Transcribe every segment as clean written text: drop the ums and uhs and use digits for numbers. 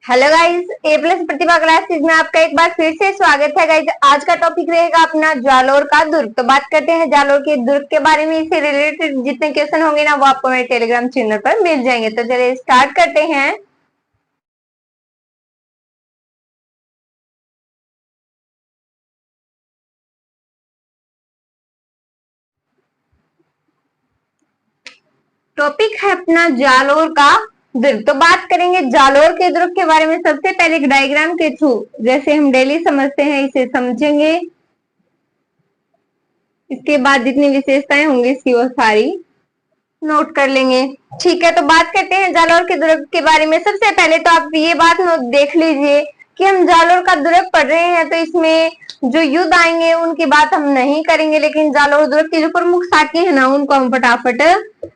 Hello guys, ए plus प्रतिभा classes में आपका एक बार फिर से स्वागत है गाइस। आज का टॉपिक रहेगा अपना जालोर का दुर्ग। तो बात करते हैं जालोर के दुर्ग के बारे में। इससे रिलेटेड जितने क्वेश्चन होंगे ना, वो आपको मेरे टेलीग्राम चैनल पर मिल जाएंगे। तो चलिए स्टार्ट करते हैं। टॉपिक है अपना जालोर का दुर्ग। तो बात करेंगे जालोर के दुर्ग के बारे में। सबसे पहले एक डायग्राम के थ्रू, जैसे हम डेली समझते हैं, इसे समझेंगे। इसके बाद जितनी विशेषताएं होंगी इसकी वो सारी नोट कर लेंगे। ठीक है, तो बात करते हैं जालोर के दुर्ग के बारे में। सबसे पहले तो आप ये बात नोट देख लीजिए कि हम जालोर का दुर्ग पढ़ रहे हैं, तो इसमें जो युद्ध आएंगे उनकी बात हम नहीं करेंगे, लेकिन जालोर दुर्ग की जो प्रमुख साखी है ना, उनको हम फटाफट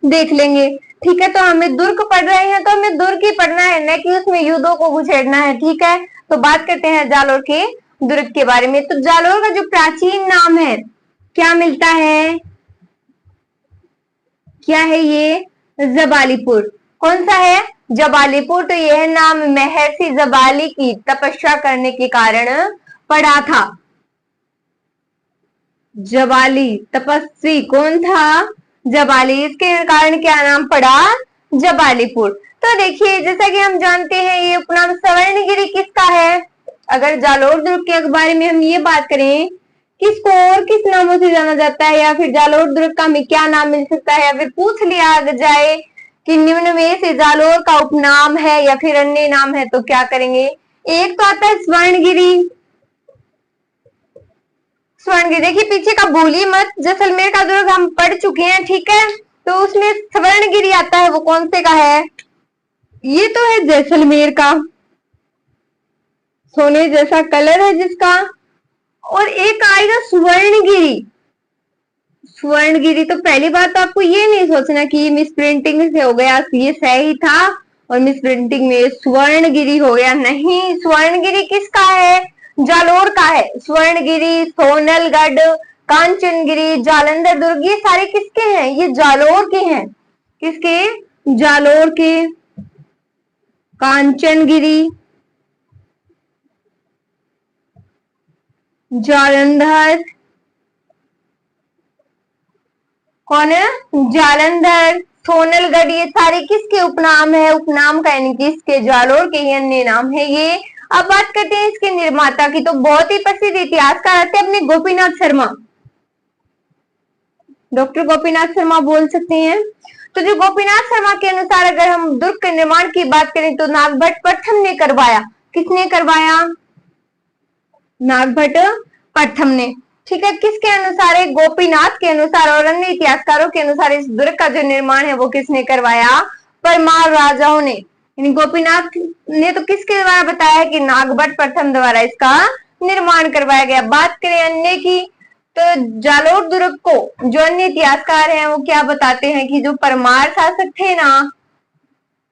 देख लेंगे। ठीक है, तो हमें दुर्ग पढ़ रहे हैं तो हमें दुर्ग ही पढ़ना है, न कि उसमें युद्धों को गुछेड़ना है। ठीक है, तो बात करते हैं जालोर के दुर्ग के बारे में। तो जालोर का जो प्राचीन नाम है, क्या मिलता है, क्या है ये? जबालीपुर। कौन सा है? जबालीपुर। तो यह नाम महर्षि जबाली की तपस्या करने के कारण पड़ा था। जबाली तपस्वी कौन था? जबाली। इसके कारण क्या नाम पड़ा? जबालीपुर। तो देखिए, जैसा कि हम जानते हैं, ये उपनाम स्वर्णगिरी किसका है? अगर जालोर दुर्ग के बारे में हम ये बात करें, किसको और किस नामों से जाना जाता है, या फिर जालोर दुर्ग का हमें क्या नाम मिल सकता है, या फिर पूछ लिया जाए कि निम्न में से जालोर का उपनाम है या फिर अन्य नाम है, तो क्या करेंगे? एक तो आता है स्वर्णगिरी। स्वर्णगिरी, देखिए पीछे का भूलिए मत, जैसलमेर का दुर्ग हम पढ़ चुके हैं। ठीक है, तो उसमें स्वर्णगिरी आता है, वो कौन से का है? ये तो है जैसलमेर का, सोने जैसा कलर है जिसका। और एक आएगा स्वर्णगिरी। स्वर्णगिरी, तो पहली बात तो आपको ये नहीं सोचना कि ये मिस प्रिंटिंग से हो गया, ये सही था और मिस प्रिंटिंग में स्वर्णगिरी हो गया। नहीं, स्वर्णगिरी किसका है? जालोर का है। स्वर्णगिरी, सोनलगढ़, कांचनगिरी, जालंधर दुर्ग, ये सारे किसके हैं? ये जालोर के हैं। किसके? जालोर के। कांचनगिरी, जालंधर, कौन है? जालंधर, सोनलगढ़, ये सारे किसके उपनाम है? उपनाम का, यानी कि इसके जालोर के ही अन्य नाम है ये। अब बात करते हैं इसके निर्माता की। तो बहुत ही प्रसिद्ध इतिहासकार थे अपने गोपीनाथ शर्मा, डॉक्टर गोपीनाथ शर्मा बोल सकते हैं। तो जो गोपीनाथ शर्मा के अनुसार अगर हम दुर्ग के निर्माण की बात करें, तो नागभट्ट प्रथम ने करवाया। किसने करवाया? नागभट्ट प्रथम ने। ठीक है, किसके अनुसार है? गोपीनाथ के अनुसार। और अन्य इतिहासकारों के अनुसार इस दुर्ग का जो निर्माण है वो किसने करवाया? परमार राजाओं ने। यानी गोपीनाथ ने तो किसके द्वारा बताया कि नागभट्ट प्रथम द्वारा इसका निर्माण करवाया गया। बात करें अन्य की, तो जालोर दुर्ग को जो अन्य इतिहासकार हैं वो क्या बताते हैं कि जो परमार शासक थे ना,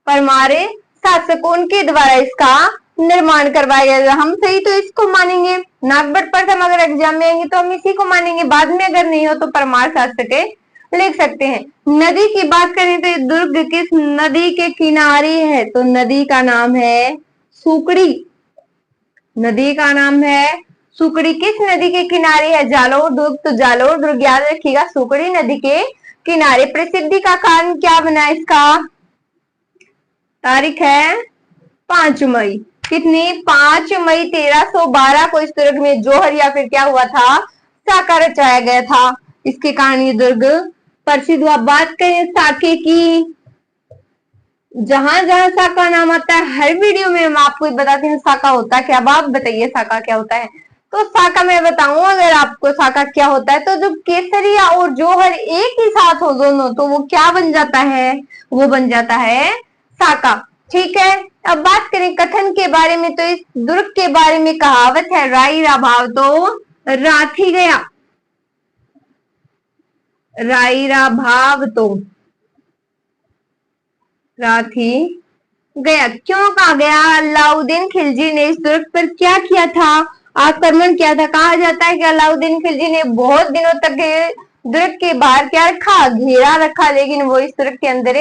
परमार शासक, उनके द्वारा इसका निर्माण करवाया गया। हम सही तो इसको मानेंगे, नागभट्ट प्रथम अगर एग्जाम में आएंगे तो हम इसी को मानेंगे। बाद में अगर नहीं हो तो परमार शासक लिख सकते हैं। नदी की बात करें तो दुर्ग किस नदी के किनारे है? तो नदी का नाम है सुकड़ी। नदी का नाम है सुकड़ी। किस नदी के किनारे है जालोर दुर्ग? तो जालोर दुर्ग याद रखिएगा सुकड़ी नदी के किनारे। प्रसिद्धि का कारण क्या बना इसका? तारीख है 5 मई। कितनी? 5 मई 1312 को इस दुर्ग में जोहर या फिर क्या हुआ था? साका रचाया गया था। इसके कारण ये दुर्ग प्रसिद्ध हुआ। बात करें साके की, जहां जहां साका नाम आता है हर वीडियो में हम आपको बताते हैं साका होता क्या। अब आप बताइए साका क्या होता है? तो साका मैं बताऊं अगर आपको साका क्या होता है, तो जो केसरिया और जोहर एक ही साथ हो दोनों, तो वो क्या बन जाता है? वो बन जाता है साका। ठीक है, अब बात करें कथन के बारे में, तो इस दुर्ग के बारे में कहावत है, राई रा भाव तो राथी गया। राई रा भाव तो राथी गया। क्यों कहा गया? अलाउद्दीन खिलजी ने इस दुर्ग पर क्या किया था? आक्रमण किया था। कहा जाता है कि अलाउद्दीन खिलजी ने बहुत दिनों तक दुर्ग के बाहर क्या रखा? घेरा रखा, लेकिन वो इस दुर्ग के अंदर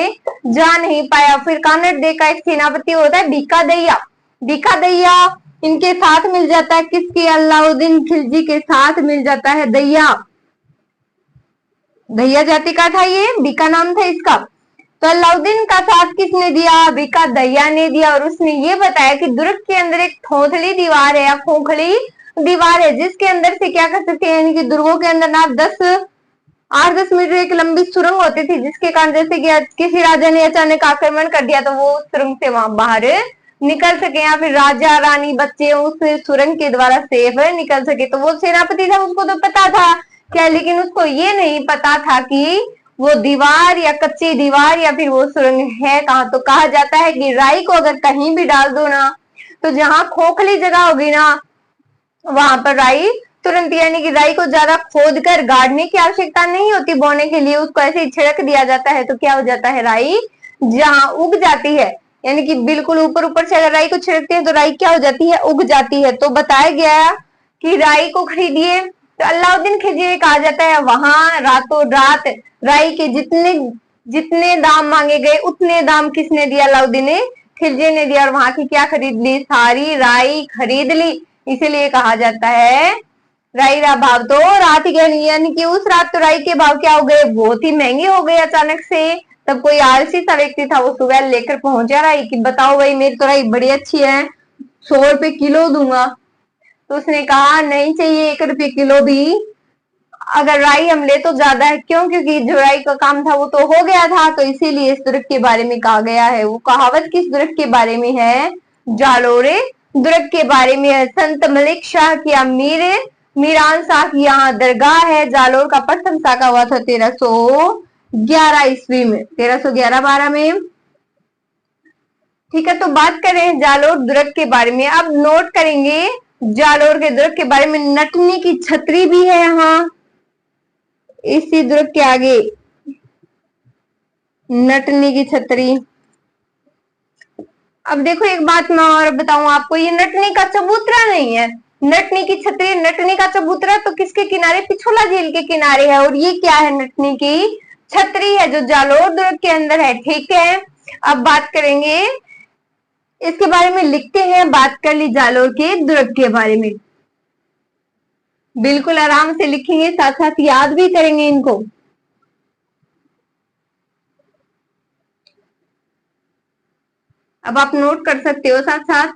जा नहीं पाया। फिर कानड़ दे का एक सेनापति होता है बीकादैया। बीका दैया इनके साथ मिल जाता है, किसके? अलाउद्दीन खिलजी के साथ मिल जाता है दैया। दैया जाति का था ये, बीका नाम था इसका। तो अलाउद्दीन का साथ किसने दिया? बीका दैया ने दिया। और उसने ये बताया कि दुर्ग के अंदर एक खोखली दीवार है या खोखली दीवार है, जिसके अंदर से क्या कर सकते हैं, यानी कि दुर्गों के अंदर ना 8-10 मीटर एक लंबी सुरंग होती थी, जिसके कारण जैसे कि किसी राजा ने अचानक आक्रमण कर दिया तो वो उस सुरंग से वहां बाहर निकल सके, या फिर राजा रानी बच्चे उस सुरंग के द्वारा सेफ निकल सके। तो वो सेनापति था, उसको तो पता था क्या, लेकिन उसको ये नहीं पता था कि वो दीवार या कच्ची दीवार या फिर वो सुरंग है कहाँ। तो कहा जाता है कि राई को अगर कहीं भी डाल दो ना, तो जहां खोखली जगह होगी ना, वहां पर राई तुरंत, यानी कि राई को ज्यादा खोद कर गाड़ने की आवश्यकता नहीं होती बोने के लिए, उसको ऐसे ही छिड़क दिया जाता है तो क्या हो जाता है, राई जहां उग जाती है। यानी कि बिल्कुल ऊपर ऊपर से अगर राई को छिड़कते हैं तो राई क्या हो जाती है, उग जाती है। तो बताया गया कि राई को खरीदिए। तो अलाउद्दीन खिलजी कहा जाता है वहां रातों रात राई के जितने जितने दाम मांगे गए उतने दाम किसने दिया, अलाउद्दीन खिलजी ने दिया। और वहां की क्या खरीद ली, सारी राई खरीद ली। इसीलिए कहा जाता है राई रा भाव तो रात ही गए, यानी कि उस रात तो राई के भाव क्या हो गए, बहुत ही महंगे हो गए अचानक से। तब कोई आलसी सा व्यक्ति था, वो सुबह लेकर पहुंचा राई कि बताओ भाई मेरी तो राई बड़ी अच्छी है, 100 रुपए किलो दूंगा। तो उसने कहा नहीं चाहिए 1 रुपये किलो भी, अगर राई हम ले तो ज्यादा है। क्यों? क्योंकि जो राई का काम था वो तो हो गया था, तो इसीलिए इस दुर्ग के बारे में कहा गया है। वो कहावत किस दुर्ग के बारे में है, जालोरे दुर्ग के बारे में है। संत मलिक शाह की मीरान शाह की यहाँ दरगाह है। जालोर का प्रथम साका हुआ था 1311 ईस्वी में, 1311-12 में। ठीक है, तो बात करें जालोर दुर्ग के बारे में। अब नोट करेंगे जालोर के दुर्ग के बारे में, नटनी की छतरी भी है यहाँ इसी दुर्ग के आगे, नटनी की छतरी। अब देखो एक बात मैं और बताऊं आपको, ये नटनी का चबूतरा नहीं है, नटनी की छतरी। नटनी का चबूतरा तो किसके किनारे, पिछोला झील के किनारे है। और ये क्या है, नटनी की छतरी है जो जालोर दुर्ग के अंदर है। ठीक है, अब बात करेंगे इसके बारे में, लिखते हैं, बात कर ली जालोर के दुर्ग के बारे में। बिल्कुल आराम से लिखेंगे, साथ साथ याद भी करेंगे इनको। अब आप नोट कर सकते हो साथ साथ।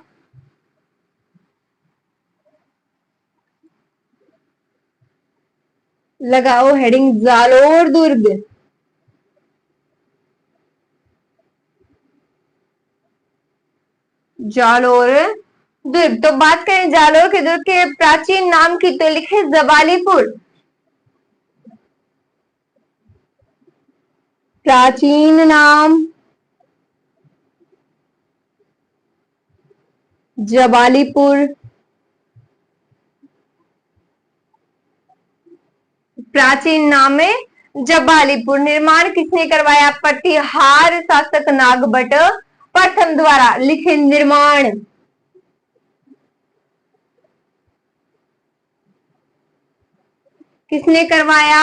लगाओ हेडिंग जालोर दुर्ग। जालोर दुर्ग। तो बात करें जालोर के दुर्ग के प्राचीन नाम की, तो लिखे जबालीपुर। प्राचीन नाम जबालीपुर। प्राचीन नाम है जबालीपुर। निर्माण किसने करवाया, प्रतिहार शासक नागभट्ट प्रथम द्वारा। लिखे निर्माण, किसने करवाया,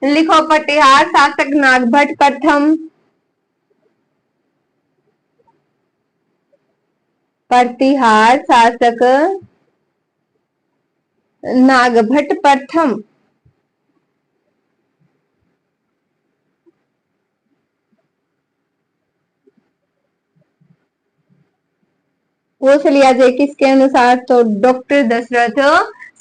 लिखो प्रतिहार शासक नागभट्ट प्रथम। प्रतिहार शासक नागभट्ट प्रथम। पूछ लिया जाए किसके अनुसार, तो डॉक्टर दशरथ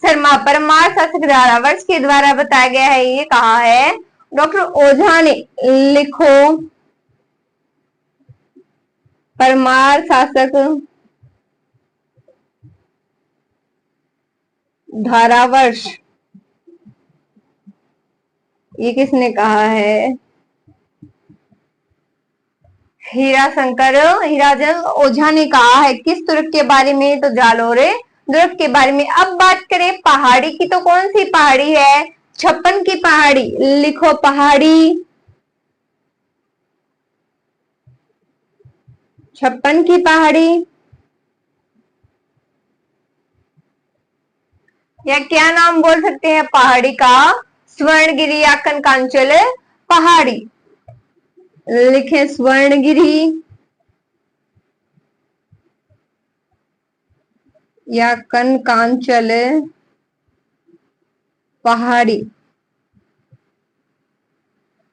शर्मा। परमार शासक धारावर्ष के द्वारा बताया गया है, ये कहा है डॉक्टर ओझा ने। लिखो परमार शासक धारावर्ष, ये किसने कहा है, हीराजन ओझा ने कहा है। किस दुर्ग के बारे में, तो जालोर दुर्ग के बारे में। अब बात करें पहाड़ी की, तो कौन सी पहाड़ी है, छप्पन की पहाड़ी। लिखो पहाड़ी, छप्पन की पहाड़ी। या क्या नाम बोल सकते हैं पहाड़ी का, स्वर्णगिरी या कनकांचल पहाड़ी। लिखे स्वर्णगिरी, या कनकांचल पहाड़ी।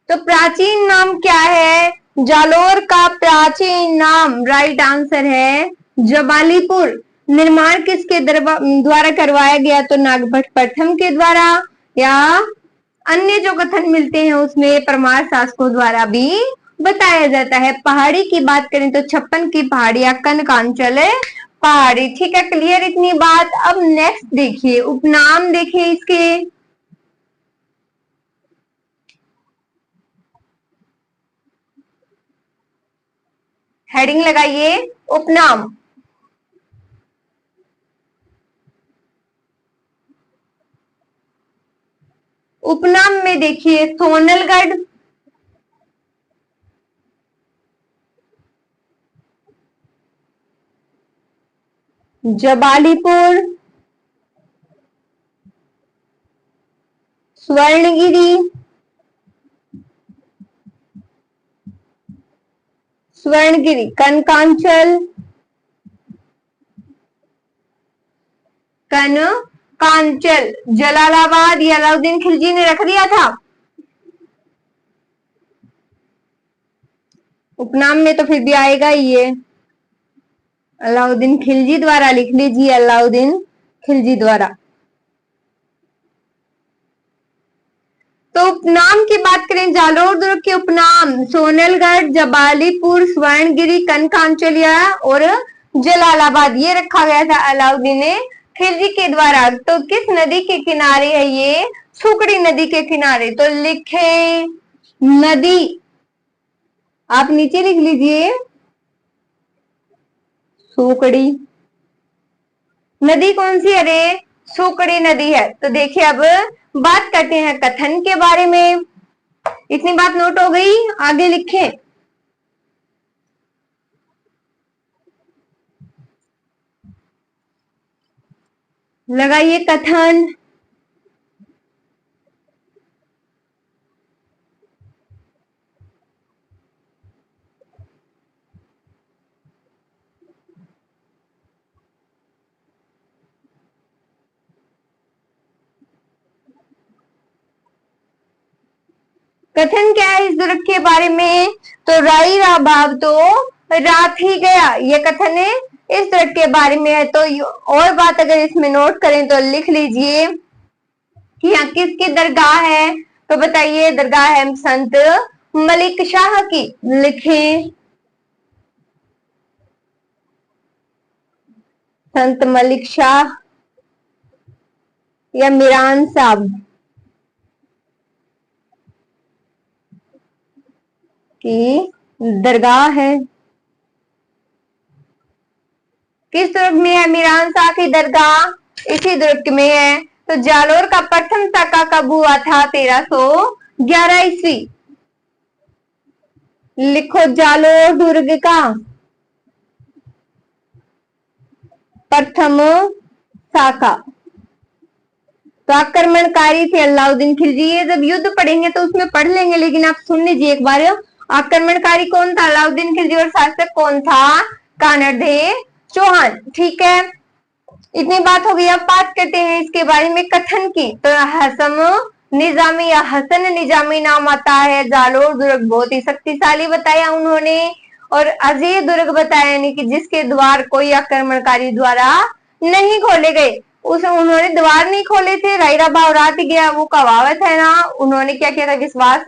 तो प्राचीन नाम क्या है? जालोर का प्राचीन नाम राइट आंसर है जबालीपुर। निर्माण किसके द्वारा करवाया गया? तो नागभट्ट प्रथम के द्वारा, या अन्य जो कथन मिलते हैं उसमें परमार शासकों द्वारा भी बताया जाता है। पहाड़ी की बात करें तो 56 की पहाड़ी या कनकांचल पहाड़ी। ठीक है, क्लियर इतनी बात। अब नेक्स्ट देखिए, उपनाम देखिए इसके। हेडिंग लगाइए उपनाम। उपनाम में देखिए सोनलगढ़, जबालीपुर, स्वर्णगिरी, कनकांचल, कनकांचल, जलालाबाद, ये अलाउद्दीन खिलजी ने रख दिया था। उपनाम में तो फिर भी आएगा ही ये, अलाउद्दीन खिलजी द्वारा लिख लीजिए, अलाउद्दीन खिलजी द्वारा। तो उपनाम की बात करें, जालोर दुर्ग के उपनाम सोनलगढ़, जबालीपुर, स्वर्णगिरी, कनकांचलिया और जलालाबाद ये रखा गया था अलाउद्दीन खिलजी के द्वारा। तो किस नदी के किनारे है ये? सुकड़ी नदी के किनारे। तो लिखे नदी, आप नीचे लिख लीजिए सुकड़ी नदी। कौन सी? अरे सुकड़ी नदी है। तो देखिए अब बात करते हैं कथन के बारे में। इतनी बात नोट हो गई, आगे लिखें। लगाइए कथन। कथन क्या है इस दुर्ग के बारे में? तो राई राभाव तो रात ही गया, ये कथन है इस दुर्ग के बारे में है। तो और बात अगर इसमें नोट करें तो लिख लीजिए कि यहाँ किसकी दरगाह है? तो बताइए, दरगाह है संत मलिक शाह की। लिखें संत मलिक शाह या मीरान साहब की दरगाह है। किस दुर्ग में है मीरान शाह की दरगाह? इसी दुर्ग में है। तो जालोर का प्रथम साका कब हुआ था? 1311 ईस्वी। लिखो जालोर दुर्ग का प्रथम साका। तो आक्रमणकारी थे अलाउद्दीन खिलजी। ये जब युद्ध पढ़ेंगे तो उसमें पढ़ लेंगे, लेकिन आप सुन लीजिए एक बार। आक्रमणकारी कौन था? अलाउद्दीन खिलजी। और शासक कौन था? कानरदेव चौहान। ठीक है, इतनी बात हो गई। अब बात करते हैं इसके बारे में कथन की। तो हसम निजामी या हसन निजामी नाम आता है। जालोर दुर्ग बहुत ही शक्तिशाली बताया उन्होंने, और अजय दुर्ग बताया, यानी कि जिसके द्वार कोई आक्रमणकारी द्वारा नहीं खोले गए। उस उन्होंने द्वार नहीं खोले थे, रायरा भाव रात गया, वो कहावत है ना। उन्होंने क्या किया था? विश्वास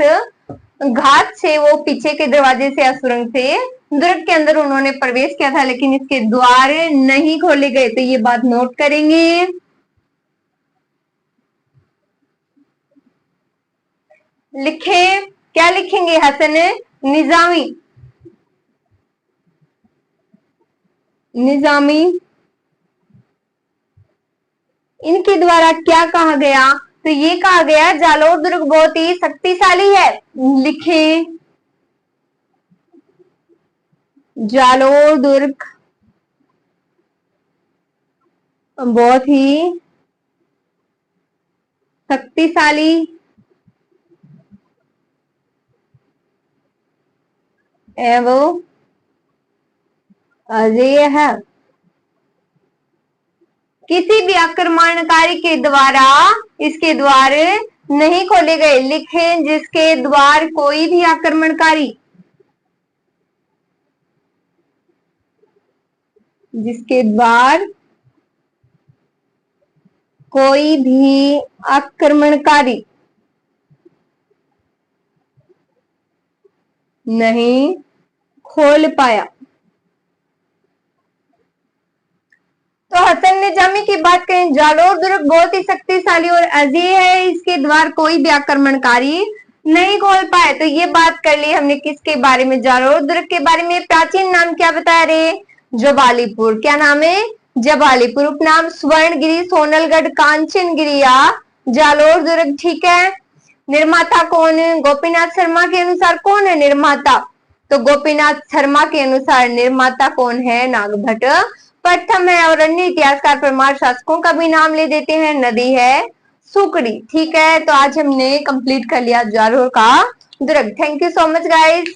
घात से वो पीछे के दरवाजे से या सुरंग से दुर्ग के अंदर उन्होंने प्रवेश किया था, लेकिन इसके द्वार नहीं खोले गए। तो ये बात नोट करेंगे। लिखे, क्या लिखेंगे? हसन निजामी, निजामी इनके द्वारा क्या कहा गया? तो ये कहा गया जालोर दुर्ग बहुत ही शक्तिशाली है। लिखे जालोर दुर्ग बहुत ही शक्तिशाली एवं अजय है। किसी भी आक्रमणकारी के द्वारा इसके द्वार नहीं खोले गए। लिखें, जिसके द्वार कोई भी आक्रमणकारी, जिसके द्वार कोई भी आक्रमणकारी नहीं खोल पाया। तो हसन निजामी की बात करें, जालोर दुर्ग बहुत ही शक्तिशाली और अजीज है, इसके द्वार कोई भी आक्रमणकारी नहीं खोल पाए। तो ये बात कर ली हमने किसके बारे में, जालोर दुर्ग के बारे में। प्राचीन नाम क्या बता रहे, जबालीपुर। क्या नाम है, जबालीपुर। उपनाम स्वर्णगिरी, सोनलगढ़, कांचनगिरी या जालोर दुर्ग। ठीक है। निर्माता कौन है, गोपीनाथ शर्मा के अनुसार कौन है निर्माता, तो गोपीनाथ शर्मा के अनुसार निर्माता कौन है, नागभट्ट प्रथम है। और अन्य इतिहासकार परमार शासकों का भी नाम ले देते हैं, नदी है सुकड़ी। ठीक है, तो आज हमने कंप्लीट कर लिया जालोर का दुर्ग। Thank you so much guys.